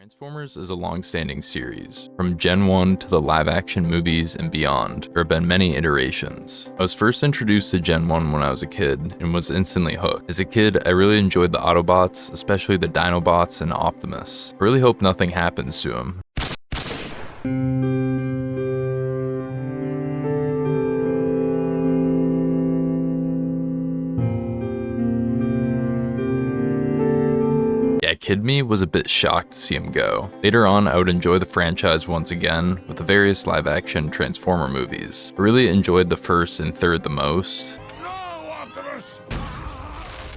Transformers is a long-standing series. From Gen 1 to the live-action movies and beyond, there have been many iterations. I was first introduced to Gen 1 when I was a kid, and was instantly hooked. As a kid, I really enjoyed the Autobots, especially the Dinobots and Optimus. I really hope nothing happens to him. Kid me was a bit shocked to see him go. Later on, I would enjoy the franchise once again with the various live-action Transformer movies. I really enjoyed the first and third the most.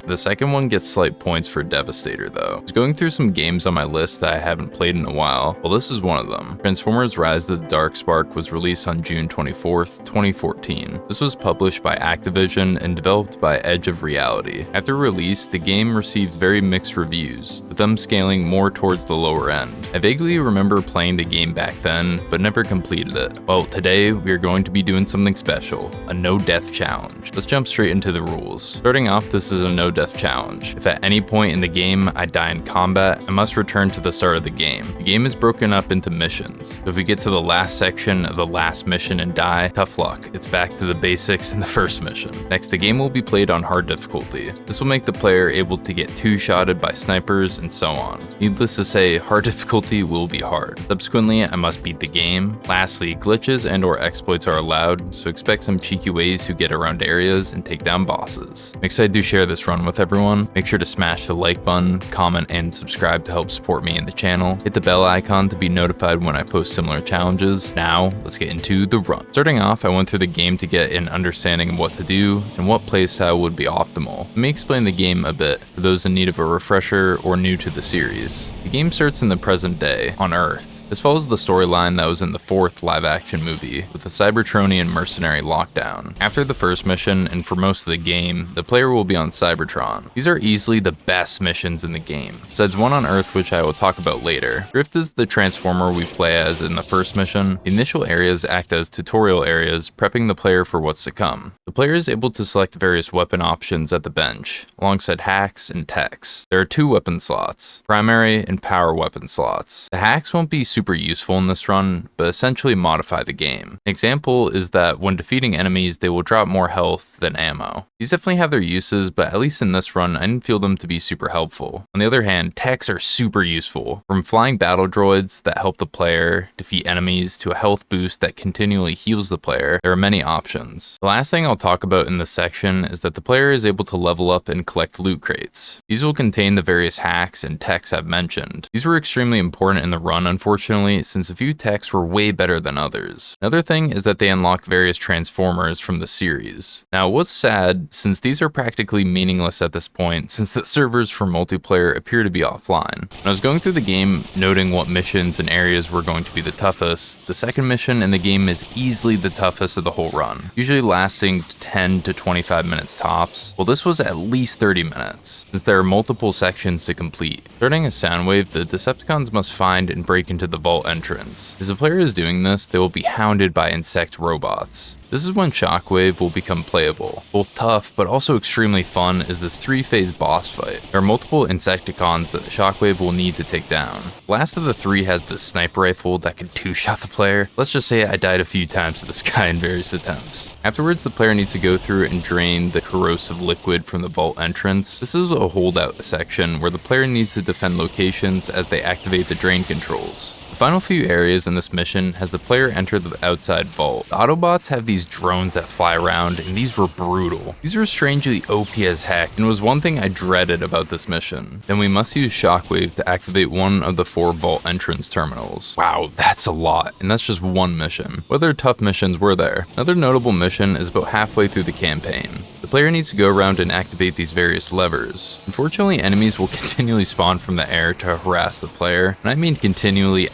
The second one gets slight points for Devastator though. I was going through some games on my list that I haven't played in a while. Well, this is one of them. Transformers Rise of the Darkspark was released on June 24th, 2014. This was published by Activision and developed by Edge of Reality. After release, the game received very mixed reviews, with them scaling more towards the lower end. I vaguely remember playing the game back then, but never completed it. Well, today we are going to be doing something special, a no-death challenge. Let's jump straight into the rules. Starting off, this is a no-death challenge. If at any point in the game I die in combat, I must return to the start of the game. The game is broken up into missions. So if we get to the last section of the last mission and die, tough luck. It's back to the basics in the first mission. Next, the game will be played on hard difficulty. This will make the player able to get two-shotted by snipers and so on. Needless to say, hard difficulty will be hard. Subsequently, I must beat the game. Lastly, glitches and or exploits are allowed, so expect some cheeky ways to get around areas and take down bosses. I'm excited to share this run with everyone. Make sure to smash the like button, comment, and subscribe to help support me in the channel. Hit the bell icon to be notified when I post similar challenges. Now, let's get into the run. Starting off, I went through the game to get an understanding of what to do and what playstyle would be optimal. Let me explain the game a bit for those in need of a refresher or new to the series. The game starts in the present day, on Earth. This follows the storyline that was in the fourth live-action movie, with the Cybertronian mercenary lockdown. After the first mission, and for most of the game, the player will be on Cybertron. These are easily the best missions in the game, besides one on Earth which I will talk about later. Drift is the Transformer we play as in the first mission. The initial areas act as tutorial areas, prepping the player for what's to come. The player is able to select various weapon options at the bench, alongside hacks and techs. There are two weapon slots, primary and power weapon slots. The hacks won't be super useful in this run, but essentially modify the game. An example is that when defeating enemies, they will drop more health than ammo. These definitely have their uses, but at least in this run, I didn't feel them to be super helpful. On the other hand, techs are super useful. From flying battle droids that help the player defeat enemies to a health boost that continually heals the player, there are many options. The last thing I'll talk about in this section is that the player is able to level up and collect loot crates. These will contain the various hacks and techs I've mentioned. These were extremely important in the run, unfortunately, since a few techs were way better than others. Another thing is that they unlock various Transformers from the series. Now, what's sad, since these are practically meaningless at this point, since the servers for multiplayer appear to be offline. When I was going through the game, noting what missions and areas were going to be the toughest, the second mission in the game is easily the toughest of the whole run, usually lasting 10 to 25 minutes tops. Well, this was at least 30 minutes, since there are multiple sections to complete. Starting as Soundwave, the Decepticons must find and break into the vault entrance. As the player is doing this, they will be hounded by insect robots. This is when Shockwave will become playable. Both tough, but also extremely fun is this three-phase boss fight. There are multiple Insecticons that Shockwave will need to take down. Last of the three has the sniper rifle that can two-shot the player. Let's just say I died a few times to this guy in various attempts. Afterwards, the player needs to go through and drain the corrosive liquid from the vault entrance. This is a holdout section where the player needs to defend locations as they activate the drain controls. The final few areas in this mission has the player enter the outside vault. The Autobots have these drones that fly around, and these were brutal. These were strangely OP as heck, and was one thing I dreaded about this mission. Then we must use Shockwave to activate one of the 4 vault entrance terminals. Wow, that's a lot, and that's just one mission. What other tough missions were there? Another notable mission is about halfway through the campaign. The player needs to go around and activate these various levers. Unfortunately, enemies will continually spawn from the air to harass the player, and I mean continually.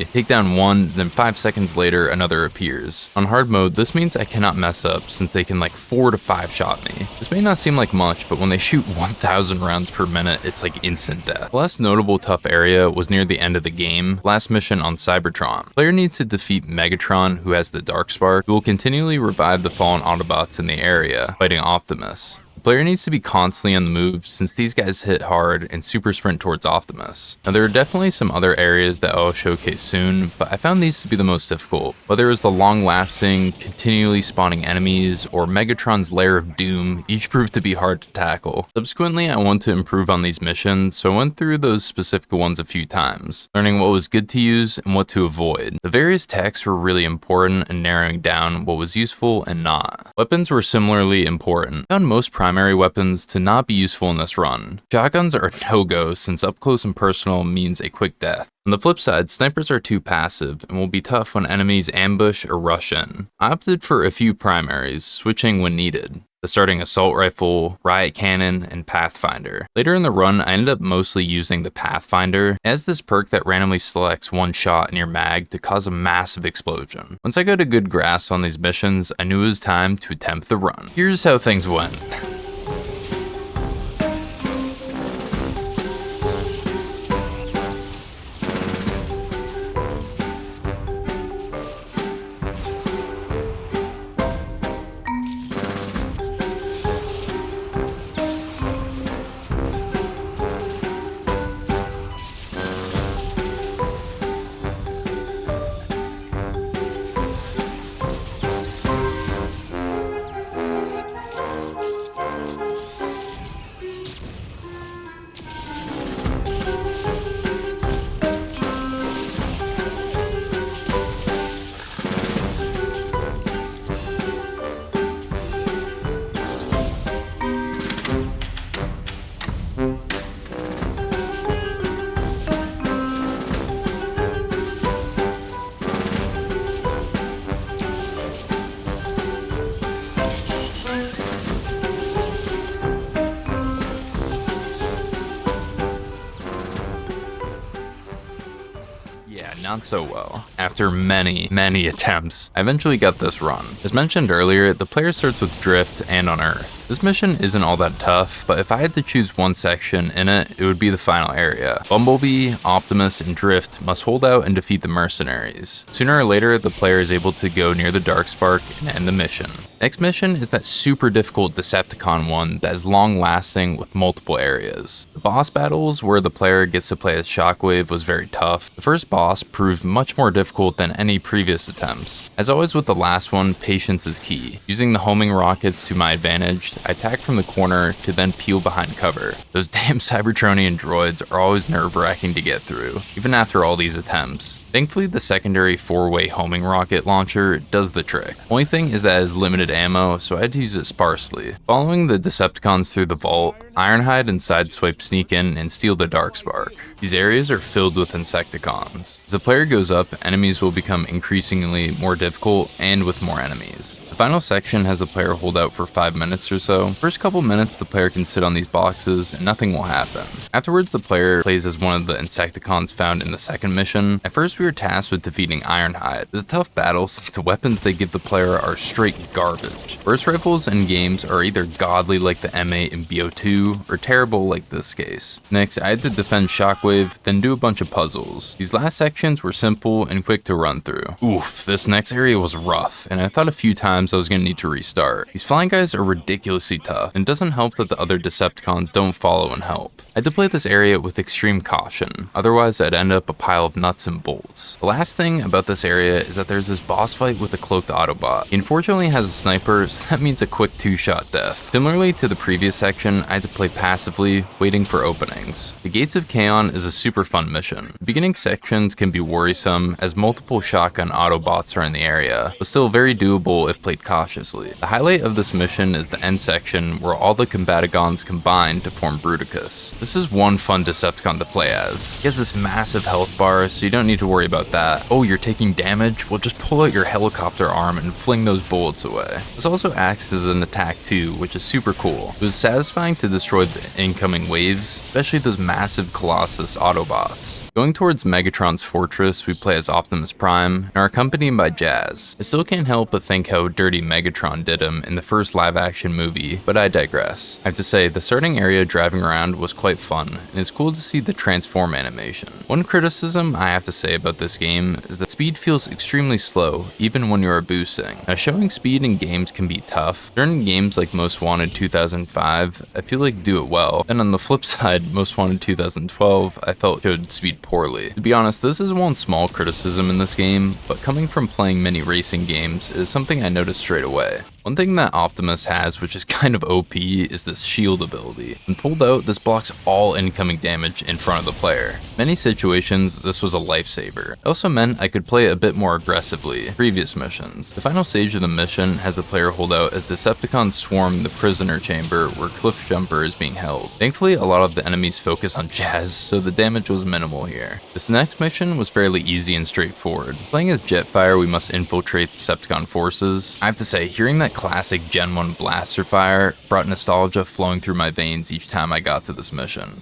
Take down one, then 5 seconds later another appears. On hard mode, this means I cannot mess up since they can like 4 to 5 shot me. This may not seem like much, but when they shoot 1,000 rounds per minute, it's like instant death. The last notable tough area was near the end of the game, last mission on Cybertron. The player needs to defeat Megatron, who has the Darkspark, who will continually revive the fallen Autobots in the area, fighting Optimus. player needs to be constantly on the move since these guys hit hard and super sprint towards Optimus. Now there are definitely some other areas that I'll showcase soon, but I found these to be the most difficult. Whether it was the long-lasting, continually spawning enemies, or Megatron's Lair of Doom, each proved to be hard to tackle. Subsequently, I wanted to improve on these missions, so I went through those specific ones a few times, learning what was good to use and what to avoid. The various techs were really important in narrowing down what was useful and not. Weapons were similarly important. I found most primary weapons to not be useful in this run. Shotguns are a no-go since up close and personal means a quick death. On the flip side, snipers are too passive and will be tough when enemies ambush or rush in. I opted for a few primaries, switching when needed. The starting assault rifle, riot cannon, and pathfinder. Later in the run, I ended up mostly using the pathfinder. It has this perk that randomly selects one shot in your mag to cause a massive explosion. Once I got a good grasp on these missions, I knew it was time to attempt the run. Here's how things went. Not so well. After many attempts, I eventually got this run. As mentioned earlier, the player starts with Drift and Unearth. This mission isn't all that tough, but if I had to choose one section in it, it would be the final area. Bumblebee, Optimus, and Drift must hold out and defeat the mercenaries. Sooner or later, the player is able to go near the Darkspark and end the mission. Next mission is that super difficult Decepticon one that is long lasting with multiple areas. The boss battles where the player gets to play as Shockwave was very tough. The first boss proved much more difficult than any previous attempts. As always with the last one, patience is key. Using the homing rockets to my advantage, I attack from the corner to then peel behind cover. Those damn Cybertronian droids are always nerve-wracking to get through, even after all these attempts. Thankfully, the secondary 4-way homing rocket launcher does the trick. Only thing is that it has limited ammo, so I had to use it sparsely. Following the Decepticons through the vault, Ironhide and Sideswipe sneak in and steal the Darkspark. These areas are filled with Insecticons. As the player goes up, enemies will become increasingly more difficult and with more enemies. The final section has the player hold out for 5 minutes or so. First couple minutes, the player can sit on these boxes and nothing will happen. Afterwards, the player plays as one of the Insecticons found in the second mission. At first, we were tasked with defeating Ironhide. It was a tough battle since the weapons they give the player are straight garbage. Burst rifles in games are either godly like the M8 and BO2 or terrible like this case. Next, I had to defend Shockwave, then do a bunch of puzzles. These last sections were simple and quick to run through. Oof, this next area was rough, and I thought a few times I was going to need to restart. These flying guys are ridiculously tough, and it doesn't help that the other Decepticons don't follow and help. I had to play this area with extreme caution, otherwise I'd end up a pile of nuts and bolts. The last thing about this area is that there's this boss fight with a cloaked Autobot. He unfortunately has a sniper, so that means a quick 2-shot death. Similarly to the previous section, I had to play passively, waiting for openings. The Gates of Kaon is a super fun mission. The beginning sections can be worrisome as multiple shotgun Autobots are in the area, but still very doable if played cautiously. The highlight of this mission is the end section where all the Combatigons combine to form Bruticus. This is one fun Decepticon to play as. He has this massive health bar, so you don't need to worry about that. Oh, you're taking damage? Well, just pull out your helicopter arm and fling those bullets away. This also acts as an attack too, which is super cool. It was satisfying to destroy the incoming waves, especially those massive Colossus Autobots. Going towards Megatron's fortress, we play as Optimus Prime and are accompanied by Jazz. I still can't help but think how dirty Megatron did him in the first live-action movie, but I digress. I have to say, the starting area driving around was quite fun, and it's cool to see the transform animation. One criticism I have to say about this game is that speed feels extremely slow, even when you are boosting. Now, showing speed in games can be tough. Certain games like Most Wanted 2005, I feel like do it well, and on the flip side, Most Wanted 2012, I felt showed speed poorly. To be honest, this is one small criticism in this game, but coming from playing many racing games, it is something I noticed straight away. One thing that Optimus has, which is kind of OP, is this shield ability. When pulled out, this blocks all incoming damage in front of the player. In many situations, this was a lifesaver. It also meant I could play a bit more aggressively in previous missions. The final stage of the mission has the player hold out as Decepticons swarm the prisoner chamber where Cliff Jumper is being held. Thankfully, a lot of the enemies focus on Jazz, so the damage was minimal here. This next mission was fairly easy and straightforward. Playing as Jetfire, we must infiltrate Decepticon forces. I have to say, hearing that classic Gen 1 blaster fire brought nostalgia flowing through my veins each time I got to this mission.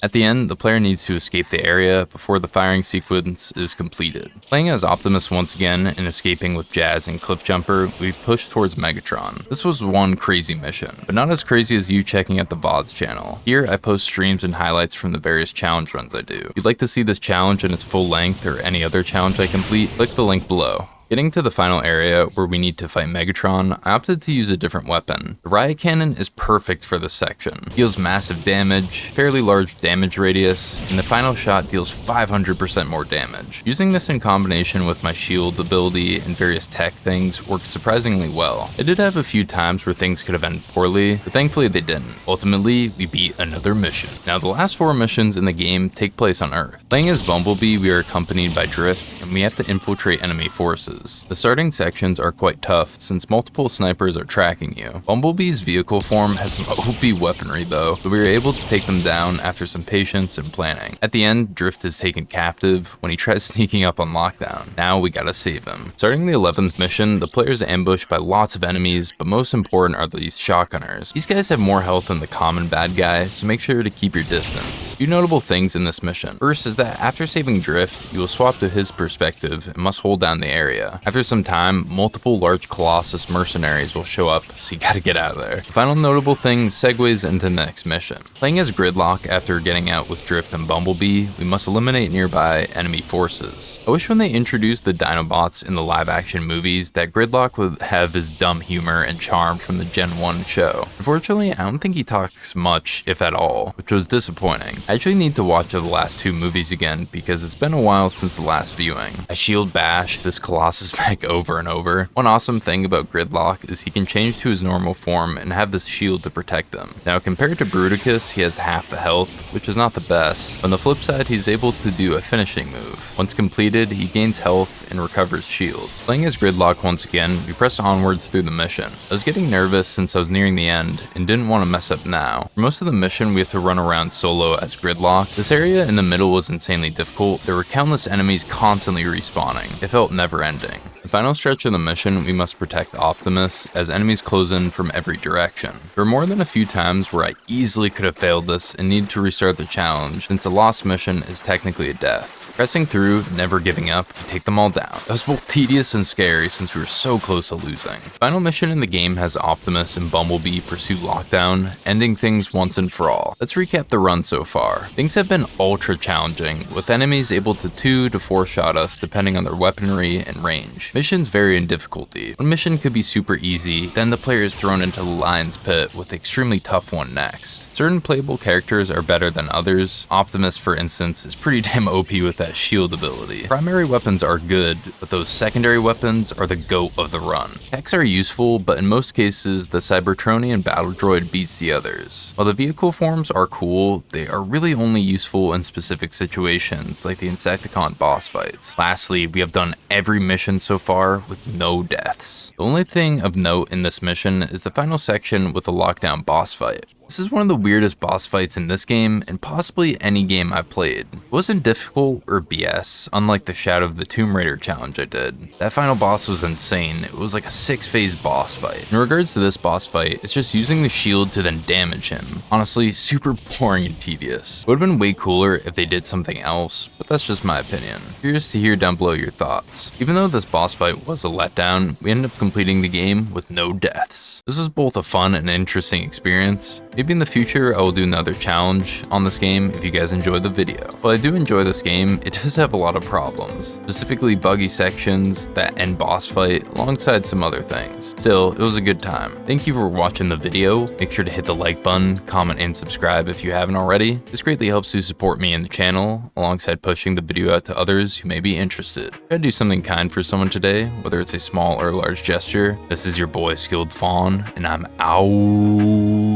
At the end, the player needs to escape the area before the firing sequence is completed. Playing as Optimus once again and escaping with Jazz and Cliff Jumper, we push towards Megatron. This was one crazy mission, but not as crazy as you checking out the VODs channel. Here, I post streams and highlights from the various challenge runs I do. If you'd like to see this challenge in its full length or any other challenge I complete, click the link below. Getting to the final area where we need to fight Megatron, I opted to use a different weapon. The riot cannon is perfect for this section. It deals massive damage, fairly large damage radius, and the final shot deals 500% more damage. Using this in combination with my shield ability and various tech things worked surprisingly well. I did have a few times where things could have ended poorly, but thankfully they didn't. Ultimately, we beat another mission. Now, the last 4 missions in the game take place on Earth. Playing as Bumblebee, we are accompanied by Drift, and we have to infiltrate enemy forces. The starting sections are quite tough since multiple snipers are tracking you. Bumblebee's vehicle form has some OP weaponry though, but we were able to take them down after some patience and planning. At the end, Drift is taken captive when he tries sneaking up on lockdown. Now we gotta save him. Starting the 11th mission, the player is ambushed by lots of enemies, but most important are these shotgunners. These guys have more health than the common bad guy, so make sure to keep your distance. Few notable things in this mission. First is that after saving Drift, you will swap to his perspective and must hold down the area. After some time, multiple large Colossus mercenaries will show up, so you gotta get out of there. The final notable thing segues into the next mission. Playing as Gridlock after getting out with Drift and Bumblebee, we must eliminate nearby enemy forces. I wish when they introduced the Dinobots in the live-action movies that Gridlock would have his dumb humor and charm from the Gen 1 show. Unfortunately, I don't think he talks much, if at all, which was disappointing. I actually need to watch the last 2 movies again because it's been a while since the last viewing. I shield bash this Colossus back over and over. One awesome thing about Gridlock is he can change to his normal form and have this shield to protect him. Now, compared to Bruticus, he has half the health, which is not the best. On the flip side, he's able to do a finishing move. Once completed, he gains health and recovers shield. Playing as Gridlock once again, we press onwards through the mission. I was getting nervous since I was nearing the end and didn't want to mess up now. For most of the mission, we have to run around solo as Gridlock. This area in the middle was insanely difficult. There were countless enemies constantly respawning. It felt never-ending. The final stretch of the mission, we must protect Optimus as enemies close in from every direction. There were more than a few times where I easily could have failed this and needed to restart the challenge since a lost mission is technically a death. Pressing through, never giving up, we take them all down. That was both tedious and scary since we were so close to losing. The final mission in the game has Optimus and Bumblebee pursue Lockdown, ending things once and for all. Let's recap the run so far. Things have been ultra challenging, with enemies able to 2 to 4 shot us depending on their weaponry and range. Missions vary in difficulty. One mission could be super easy, then the player is thrown into the lion's pit with an extremely tough one next. Certain playable characters are better than others. Optimus, for instance, is pretty damn OP with that shield ability. Primary weapons are good, but those secondary weapons are the GOAT of the run. Techs are useful, but in most cases, the Cybertronian battle droid beats the others. While the vehicle forms are cool, they are really only useful in specific situations, like the Insecticon boss fights. Lastly, we have done every mission so far with no deaths. The only thing of note in this mission is the final section with the Lockdown boss fight. This is one of the weirdest boss fights in this game, and possibly any game I've played. It wasn't difficult or BS, unlike the Shadow of the Tomb Raider challenge I did. That final boss was insane. It was like a 6-phase boss fight. In regards to this boss fight, it's just using the shield to then damage him. Honestly, super boring and tedious. It would have been way cooler if they did something else, but that's just my opinion. Curious to hear down below your thoughts. Even though this boss fight was a letdown, we ended up completing the game with no deaths. This was both a fun and interesting experience. Maybe in the future I will do another challenge on this game if you guys enjoyed the video. While I do enjoy this game, it does have a lot of problems, specifically buggy sections, that end boss fight, alongside some other things. Still, it was a good time. Thank you for watching the video. Make sure to hit the like button, comment, and subscribe if you haven't already. This greatly helps to support me and the channel, alongside pushing the video out to others who may be interested. Try to do something kind for someone today, whether it's a small or large gesture. This is your boy Skilled Fawn, and I'm out.